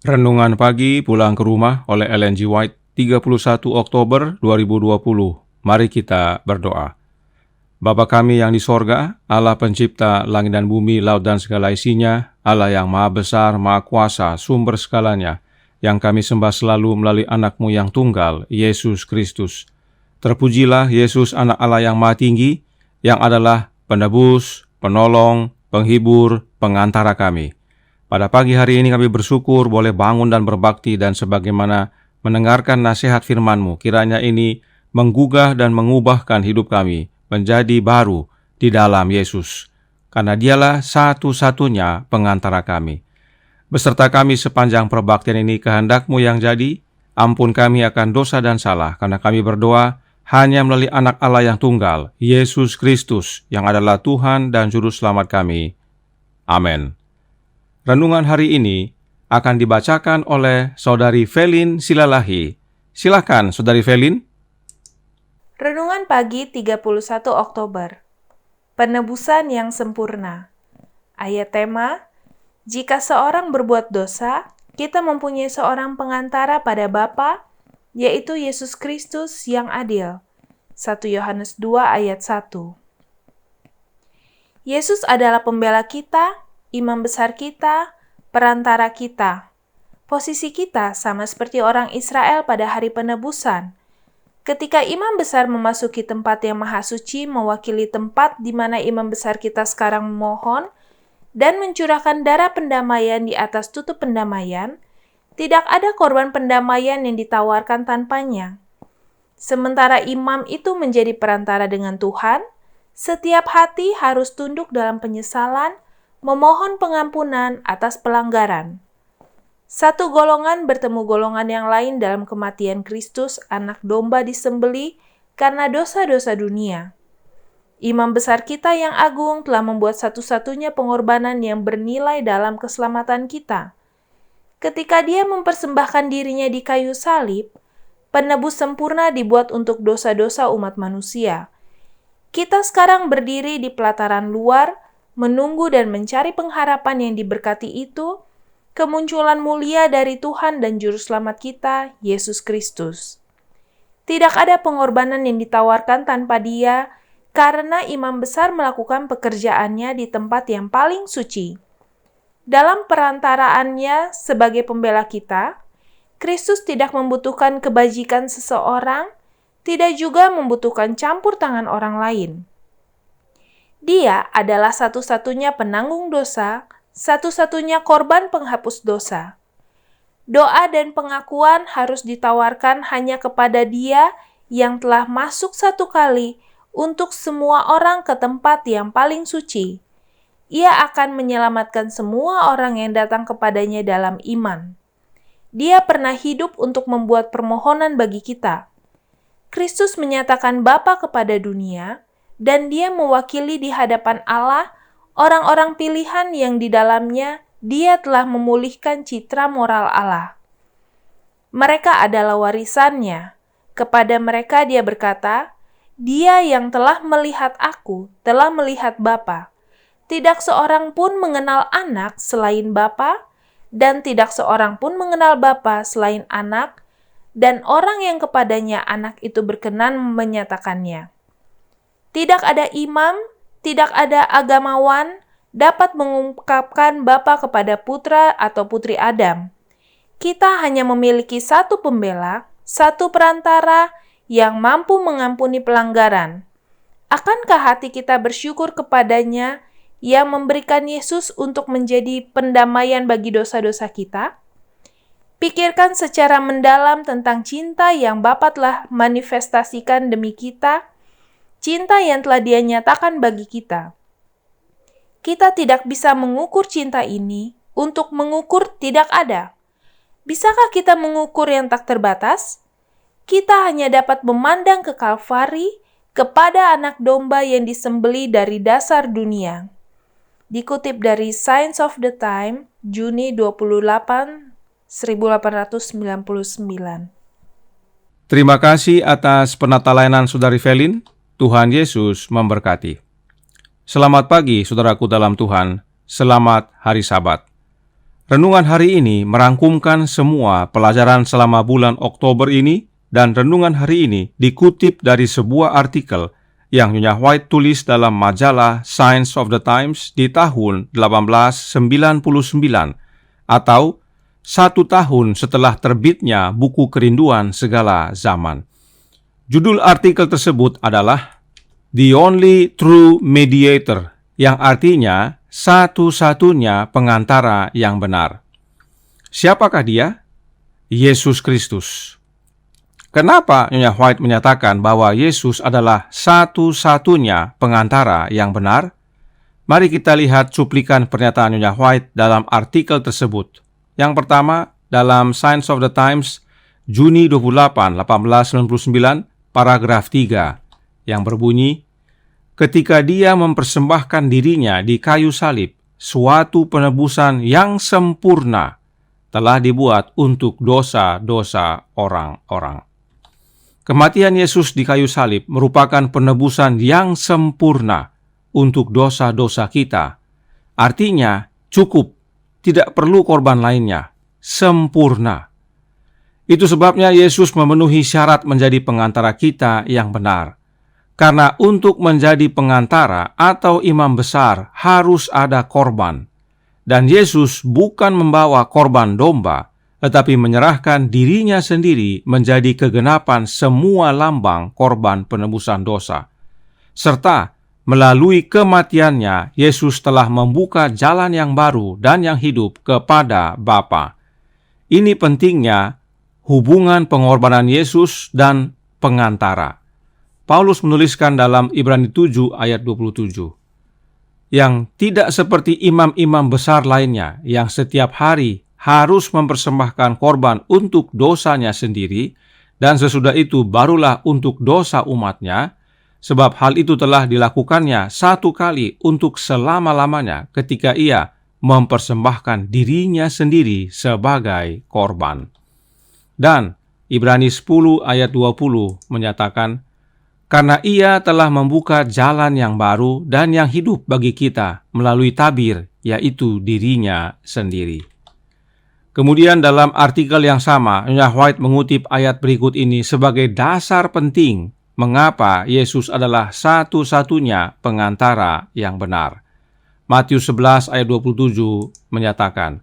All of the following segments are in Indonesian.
Renungan pagi pulang ke rumah oleh Ellen G. White, 31 Oktober 2020. Mari kita berdoa. Bapa kami yang di sorga, Allah pencipta langit dan bumi, laut dan segala isinya, Allah yang maha besar, maha kuasa, sumber segalanya, yang kami sembah selalu melalui anak-Mu yang tunggal, Yesus Kristus. Terpujilah Yesus, anak Allah yang maha tinggi, yang adalah penebus, penolong, penghibur, pengantara kami. Pada pagi hari ini kami bersyukur boleh bangun dan berbakti, dan sebagaimana mendengarkan nasihat firman-Mu, kiranya ini menggugah dan mengubahkan hidup kami menjadi baru di dalam Yesus, karena Dialah satu-satunya pengantara kami. Beserta kami sepanjang perbaktian ini, kehendak-Mu yang jadi, ampun kami akan dosa dan salah, karena kami berdoa hanya melalui anak Allah yang tunggal, Yesus Kristus, yang adalah Tuhan dan Juru Selamat kami. Amin. Renungan hari ini akan dibacakan oleh Saudari Velin Silalahi. Silakan, Saudari Velin. Renungan pagi 31 Oktober. Penebusan yang sempurna. Ayat tema, jika seorang berbuat dosa, kita mempunyai seorang pengantara pada Bapa, yaitu Yesus Kristus yang adil. 1 Yohanes 2 ayat 1. Yesus adalah pembela kita, imam besar kita, perantara kita. Posisi kita sama seperti orang Israel pada hari penebusan. Ketika imam besar memasuki tempat yang maha suci, mewakili tempat di mana imam besar kita sekarang memohon, dan mencurahkan darah pendamaian di atas tutup pendamaian, tidak ada korban pendamaian yang ditawarkan tanpanya. Sementara imam itu menjadi perantara dengan Tuhan, setiap hati harus tunduk dalam penyesalan, memohon pengampunan atas pelanggaran. Satu golongan bertemu golongan yang lain dalam kematian Kristus, anak domba disembelih karena dosa-dosa dunia. Imam besar kita yang agung telah membuat satu-satunya pengorbanan yang bernilai dalam keselamatan kita. Ketika Dia mempersembahkan dirinya di kayu salib, penebus sempurna dibuat untuk dosa-dosa umat manusia. Kita sekarang berdiri di pelataran luar, menunggu dan mencari pengharapan yang diberkati itu, kemunculan mulia dari Tuhan dan Juru Selamat kita, Yesus Kristus. Tidak ada pengorbanan yang ditawarkan tanpa Dia, karena imam besar melakukan pekerjaannya di tempat yang paling suci. Dalam perantaraannya sebagai pembela kita, Kristus tidak membutuhkan kebajikan seseorang, tidak juga membutuhkan campur tangan orang lain. Dia adalah satu-satunya penanggung dosa, satu-satunya korban penghapus dosa. Doa dan pengakuan harus ditawarkan hanya kepada Dia yang telah masuk satu kali untuk semua orang ke tempat yang paling suci. Ia akan menyelamatkan semua orang yang datang kepadanya dalam iman. Dia pernah hidup untuk membuat permohonan bagi kita. Kristus menyatakan Bapa kepada dunia, dan Dia mewakili di hadapan Allah orang-orang pilihan yang di dalamnya Dia telah memulihkan citra moral Allah. Mereka adalah warisannya. Kepada mereka Dia berkata, Dia yang telah melihat aku, telah melihat Bapa. Tidak seorang pun mengenal anak selain Bapa, dan tidak seorang pun mengenal Bapa selain anak, dan orang yang kepadanya anak itu berkenan menyatakannya. Tidak ada imam, tidak ada agamawan dapat mengungkapkan Bapa kepada putra atau putri Adam. Kita hanya memiliki satu pembela, satu perantara yang mampu mengampuni pelanggaran. Akankah hati kita bersyukur kepadanya yang memberikan Yesus untuk menjadi pendamaian bagi dosa-dosa kita? Pikirkan secara mendalam tentang cinta yang Bapa telah manifestasikan demi kita, cinta yang telah Dia nyatakan bagi kita. Kita tidak bisa mengukur cinta ini, untuk mengukur tidak ada. Bisakah kita mengukur yang tak terbatas? Kita hanya dapat memandang ke Kalvari, kepada anak domba yang disembelih dari dasar dunia. Dikutip dari Signs of the Time, Juni 28, 1899. Terima kasih atas penata layanan Saudari Velin. Tuhan Yesus memberkati. Selamat pagi saudaraku dalam Tuhan. Selamat hari Sabat. Renungan hari ini merangkumkan semua pelajaran selama bulan Oktober ini, dan renungan hari ini dikutip dari sebuah artikel yang Nyonya White tulis dalam majalah Science of the Times di tahun 1899, atau 1 tahun setelah terbitnya buku Kerinduan Segala Zaman. Judul artikel tersebut adalah The Only True Mediator, yang artinya satu-satunya pengantara yang benar. Siapakah dia? Yesus Kristus. Kenapa Nyonya White menyatakan bahwa Yesus adalah satu-satunya pengantara yang benar? Mari kita lihat cuplikan pernyataan Nyonya White dalam artikel tersebut. Yang pertama, dalam Science of the Times, Juni 28, 1899, paragraf 3, yang berbunyi, ketika dia mempersembahkan dirinya di kayu salib, suatu penebusan yang sempurna telah dibuat untuk dosa-dosa orang-orang. Kematian Yesus di kayu salib merupakan penebusan yang sempurna untuk dosa-dosa kita. Artinya, cukup, tidak perlu korban lainnya, sempurna. Itu sebabnya Yesus memenuhi syarat menjadi pengantara kita yang benar. Karena untuk menjadi pengantara atau imam besar harus ada korban. Dan Yesus bukan membawa korban domba, tetapi menyerahkan dirinya sendiri menjadi kegenapan semua lambang korban penebusan dosa. Serta melalui kematiannya, Yesus telah membuka jalan yang baru dan yang hidup kepada Bapa. Ini pentingnya hubungan pengorbanan Yesus dan pengantara. Paulus menuliskan dalam Ibrani 7 ayat 27, yang tidak seperti imam-imam besar lainnya yang setiap hari harus mempersembahkan korban untuk dosanya sendiri, dan sesudah itu barulah untuk dosa umatnya, sebab hal itu telah dilakukannya satu kali untuk selama-lamanya ketika ia mempersembahkan dirinya sendiri sebagai korban. Dan Ibrani 10 ayat 20 menyatakan, karena ia telah membuka jalan yang baru dan yang hidup bagi kita melalui tabir, yaitu dirinya sendiri. Kemudian dalam artikel yang sama, Nyonya White mengutip ayat berikut ini sebagai dasar penting mengapa Yesus adalah satu-satunya pengantara yang benar. Matius 11 ayat 27 menyatakan,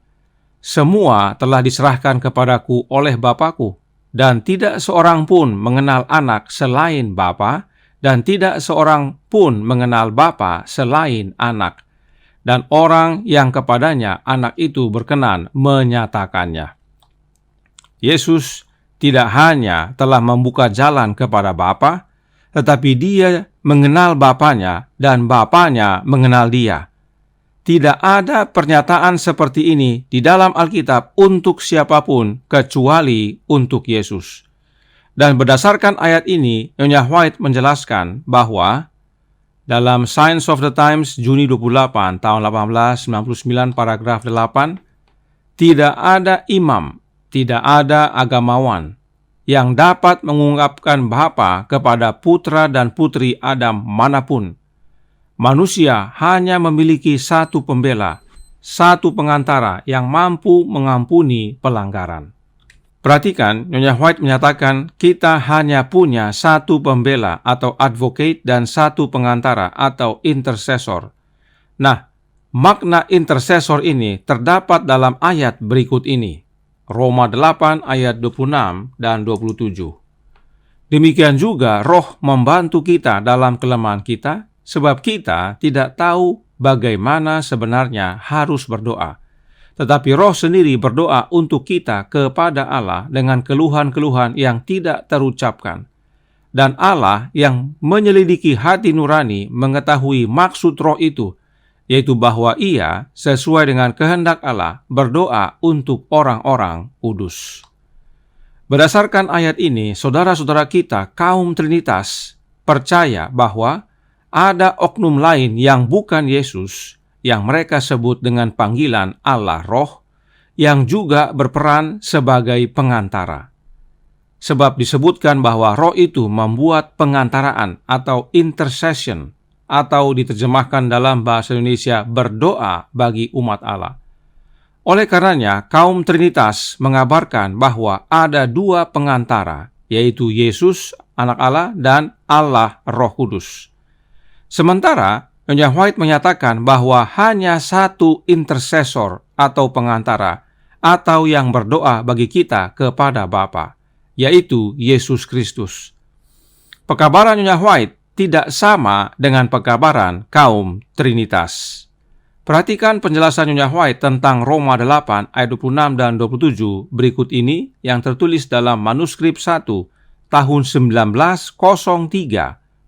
semua telah diserahkan kepadaku oleh Bapa-Ku, dan tidak seorang pun mengenal anak selain Bapa, dan tidak seorang pun mengenal Bapa selain anak, dan orang yang kepadanya anak itu berkenan menyatakannya. Yesus tidak hanya telah membuka jalan kepada Bapa, tetapi dia mengenal Bapanya dan Bapanya mengenal dia. Tidak ada pernyataan seperti ini di dalam Alkitab untuk siapapun kecuali untuk Yesus. Dan berdasarkan ayat ini, Nyonya White menjelaskan bahwa dalam Science of the Times Juni 28 tahun 1899 paragraf 8, tidak ada imam, tidak ada agamawan yang dapat mengungkapkan Bapa kepada putra dan putri Adam manapun. Manusia hanya memiliki satu pembela, satu pengantara yang mampu mengampuni pelanggaran. Perhatikan, Nyonya White menyatakan kita hanya punya satu pembela atau advocate dan satu pengantara atau intercessor. Nah, makna intercessor ini terdapat dalam ayat berikut ini. Roma 8 ayat 26 dan 27. Demikian juga Roh membantu kita dalam kelemahan kita, sebab kita tidak tahu bagaimana sebenarnya harus berdoa. Tetapi Roh sendiri berdoa untuk kita kepada Allah dengan keluhan-keluhan yang tidak terucapkan. Dan Allah yang menyelidiki hati nurani mengetahui maksud Roh itu, yaitu bahwa ia sesuai dengan kehendak Allah berdoa untuk orang-orang kudus. Berdasarkan ayat ini, saudara-saudara kita kaum Trinitas percaya bahwa ada oknum lain yang bukan Yesus, yang mereka sebut dengan panggilan Allah Roh, yang juga berperan sebagai pengantara. Sebab disebutkan bahwa Roh itu membuat pengantaraan atau intercession, atau diterjemahkan dalam bahasa Indonesia berdoa bagi umat Allah. Oleh karenanya, kaum Trinitas mengabarkan bahwa ada dua pengantara, yaitu Yesus, Anak Allah, dan Allah Roh Kudus. Sementara, Nyonya White menyatakan bahwa hanya satu intercessor atau pengantara, atau yang berdoa bagi kita kepada Bapa, yaitu Yesus Kristus. Pekabaran Nyonya White tidak sama dengan pekabaran kaum Trinitas. Perhatikan penjelasan Nyonya White tentang Roma 8 ayat 26 dan 27 berikut ini yang tertulis dalam manuskrip 1 tahun 1903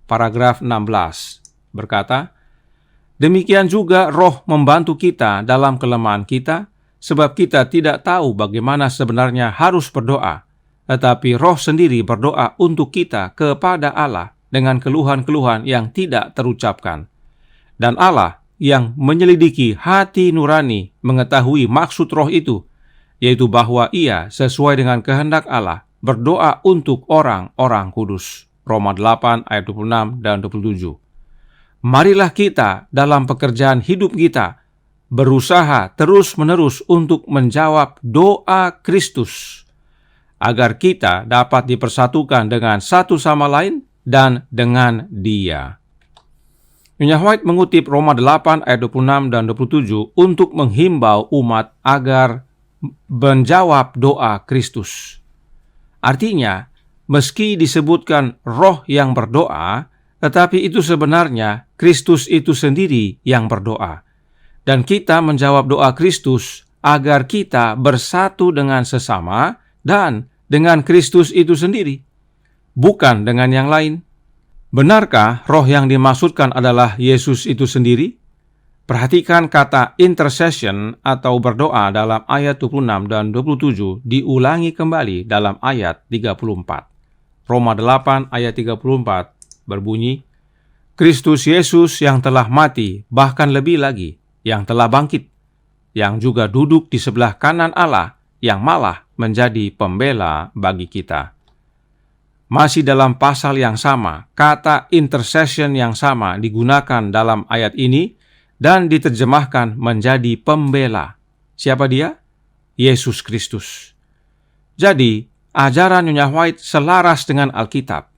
paragraf 16 berkata, "Demikian juga Roh membantu kita dalam kelemahan kita, sebab kita tidak tahu bagaimana sebenarnya harus berdoa, tetapi Roh sendiri berdoa untuk kita kepada Allah dengan keluhan-keluhan yang tidak terucapkan. Dan Allah yang menyelidiki hati nurani mengetahui maksud Roh itu, yaitu bahwa Ia sesuai dengan kehendak Allah berdoa untuk orang-orang kudus." Roma 8 ayat 26 dan 27. Marilah kita dalam pekerjaan hidup kita berusaha terus-menerus untuk menjawab doa Kristus, agar kita dapat dipersatukan dengan satu sama lain dan dengan Dia. Nyonya White mengutip Roma 8 ayat 26 dan 27 untuk menghimbau umat agar menjawab doa Kristus. Artinya, meski disebutkan Roh yang berdoa, tetapi itu sebenarnya Kristus itu sendiri yang berdoa. Dan kita menjawab doa Kristus agar kita bersatu dengan sesama dan dengan Kristus itu sendiri, bukan dengan yang lain. Benarkah Roh yang dimaksudkan adalah Yesus itu sendiri? Perhatikan kata intercession atau berdoa dalam ayat 26 dan 27 diulangi kembali dalam ayat 34. Roma 8 ayat 34 berbunyi, "Kristus Yesus yang telah mati, bahkan lebih lagi, yang telah bangkit, yang juga duduk di sebelah kanan Allah, yang malah menjadi pembela bagi kita." Masih dalam pasal yang sama, kata intercession yang sama digunakan dalam ayat ini dan diterjemahkan menjadi pembela. Siapa dia? Yesus Kristus. Jadi, ajaran Nyonya White selaras dengan Alkitab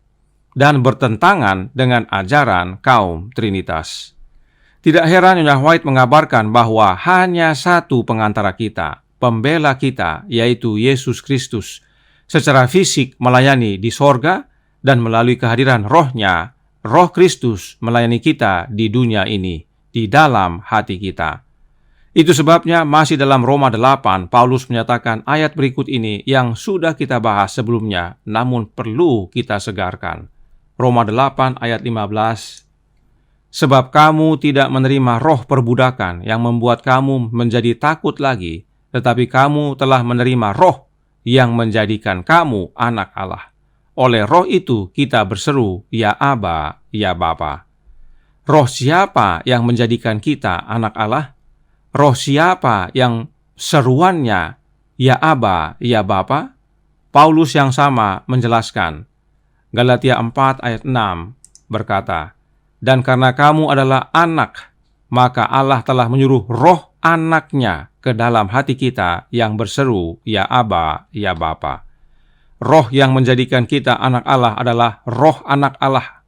dan bertentangan dengan ajaran kaum Trinitas. Tidak heran Nyonya White mengabarkan bahwa hanya satu pengantara kita, pembela kita, yaitu Yesus Kristus, secara fisik melayani di sorga dan melalui kehadiran Roh-Nya, Roh Kristus melayani kita di dunia ini, di dalam hati kita. Itu sebabnya masih dalam Roma 8, Paulus menyatakan ayat berikut ini yang sudah kita bahas sebelumnya, namun perlu kita segarkan. Roma 8 ayat 15, "Sebab kamu tidak menerima roh perbudakan yang membuat kamu menjadi takut lagi, tetapi kamu telah menerima Roh yang menjadikan kamu anak Allah. Oleh Roh itu kita berseru, ya Aba, ya Bapa." Roh siapa yang menjadikan kita anak Allah? Roh siapa yang seruannya, ya Aba, ya Bapa? Paulus yang sama menjelaskan. Galatia 4 ayat 6 berkata, "Dan karena kamu adalah anak, maka Allah telah menyuruh Roh Anak-Nya ke dalam hati kita yang berseru, ya Aba, ya Bapa." Roh yang menjadikan kita anak Allah adalah Roh Anak Allah.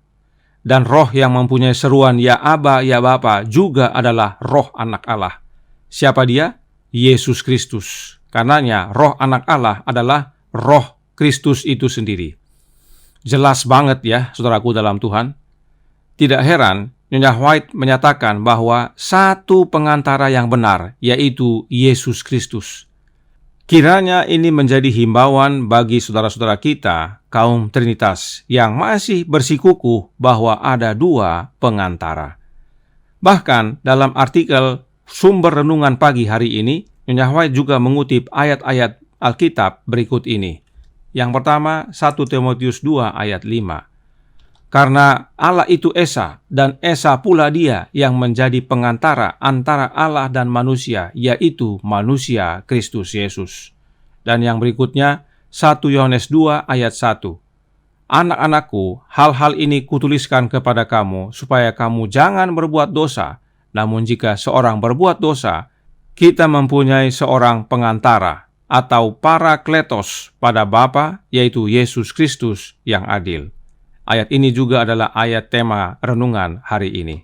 Dan Roh yang mempunyai seruan ya Aba, ya Bapa juga adalah Roh Anak Allah. Siapa dia? Yesus Kristus. Karenanya Roh Anak Allah adalah Roh Kristus itu sendiri. Jelas banget ya, saudaraku dalam Tuhan. Tidak heran Nyonya White menyatakan bahwa satu pengantara yang benar, yaitu Yesus Kristus. Kiranya ini menjadi himbauan bagi saudara-saudara kita, kaum Trinitas, yang masih bersikukuh bahwa ada dua pengantara. Bahkan dalam artikel sumber renungan pagi hari ini, Nyonya White juga mengutip ayat-ayat Alkitab berikut ini. Yang pertama, 1 Timotius 2 ayat 5. "Karena Allah itu Esa, dan Esa pula Dia yang menjadi pengantara antara Allah dan manusia, yaitu manusia Kristus Yesus." Dan yang berikutnya, 1 Yohanes 2 ayat 1. "Anak-anakku, hal-hal ini kutuliskan kepada kamu, supaya kamu jangan berbuat dosa. Namun jika seorang berbuat dosa, kita mempunyai seorang pengantara atau parakletos pada Bapa, yaitu Yesus Kristus yang adil. Ayat ini juga adalah ayat tema renungan hari ini.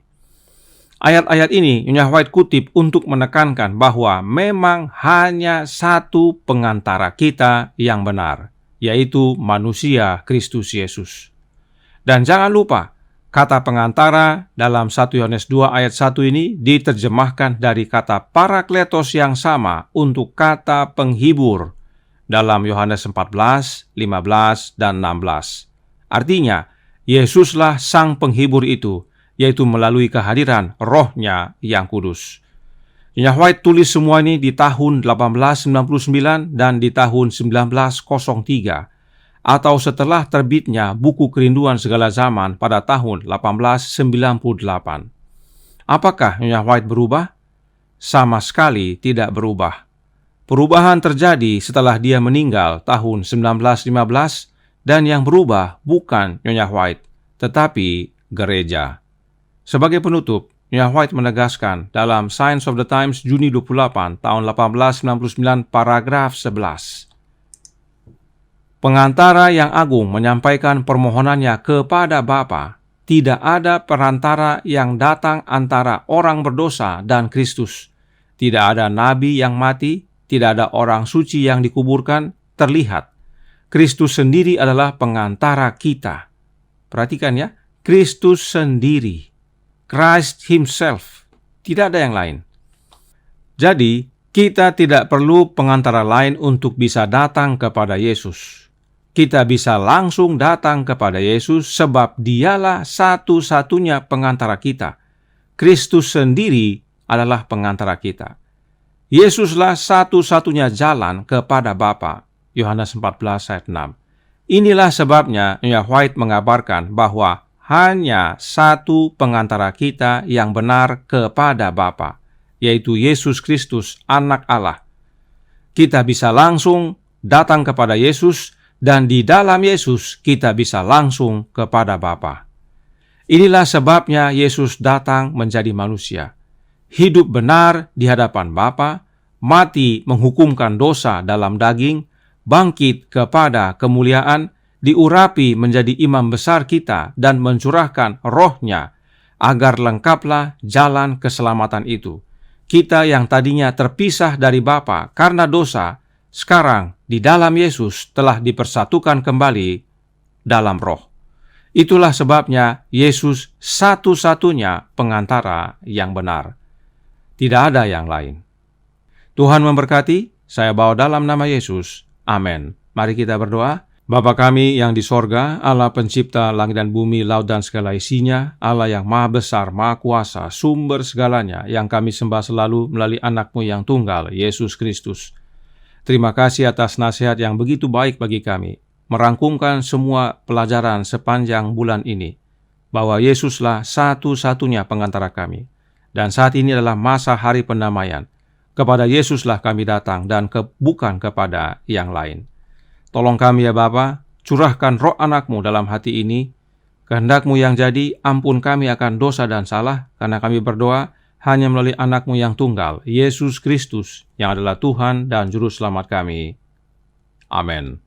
Ayat-ayat ini Nyonya White kutip untuk menekankan bahwa memang hanya satu pengantara kita yang benar, yaitu manusia Kristus Yesus. Dan jangan lupa, kata pengantara dalam 1 Yohanes 2 ayat 1 ini diterjemahkan dari kata parakletos yang sama untuk kata penghibur dalam Yohanes 14, 15, dan 16. Artinya, Yesuslah sang penghibur itu, yaitu melalui kehadiran Roh-Nya yang kudus. Nyonya White tulis semua ini di tahun 1899 dan di tahun 1903, atau setelah terbitnya buku Kerinduan Segala Zaman pada tahun 1898. Apakah Nyonya White berubah? Sama sekali tidak berubah. Perubahan terjadi setelah dia meninggal tahun 1915, dan yang berubah bukan Nyonya White, tetapi gereja. Sebagai penutup, Nyonya White menegaskan dalam Signs of the Times Juni 28 tahun 1899 paragraf 11. Pengantara yang agung menyampaikan permohonannya kepada Bapa. Tidak ada perantara yang datang antara orang berdosa dan Kristus. Tidak ada nabi yang mati, tidak ada orang suci yang dikuburkan, terlihat. Kristus sendiri adalah pengantara kita. Perhatikan ya, Kristus sendiri. Christ Himself, tidak ada yang lain. Jadi, kita tidak perlu pengantara lain untuk bisa datang kepada Yesus. Kita bisa langsung datang kepada Yesus sebab Dialah satu-satunya pengantara kita. Kristus sendiri adalah pengantara kita. Yesuslah satu-satunya jalan kepada Bapa. Yohanes 14 ayat 6. Inilah sebabnya Nyonya White mengabarkan bahwa hanya satu pengantara kita yang benar kepada Bapa, yaitu Yesus Kristus, Anak Allah. Kita bisa langsung datang kepada Yesus, dan di dalam Yesus kita bisa langsung kepada Bapa. Inilah sebabnya Yesus datang menjadi manusia, hidup benar di hadapan Bapa, mati menghukumkan dosa dalam daging, bangkit kepada kemuliaan, diurapi menjadi imam besar kita dan mencurahkan Roh-Nya agar lengkaplah jalan keselamatan itu. Kita yang tadinya terpisah dari Bapa karena dosa, sekarang di dalam Yesus telah dipersatukan kembali dalam Roh. Itulah sebabnya Yesus satu-satunya pengantara yang benar. Tidak ada yang lain. Tuhan memberkati. Saya bawa dalam nama Yesus. Amin. Mari kita berdoa. Bapa kami yang di sorga, Allah pencipta langit dan bumi, laut dan segala isinya, Allah yang maha besar, maha kuasa, sumber segalanya, yang kami sembah selalu melalui anak-Mu yang tunggal, Yesus Kristus. Terima kasih atas nasihat yang begitu baik bagi kami, merangkumkan semua pelajaran sepanjang bulan ini, bahwa Yesuslah satu-satunya pengantara kami. Dan saat ini adalah masa hari pendamaian. Kepada Yesuslah kami datang dan bukan kepada yang lain. Tolong kami ya Bapa, curahkan Roh anak-Mu dalam hati ini. Kehendak-Mu yang jadi, ampun kami akan dosa dan salah, karena kami berdoa hanya melalui anak-Mu yang tunggal, Yesus Kristus, yang adalah Tuhan dan Juru Selamat kami. Amin.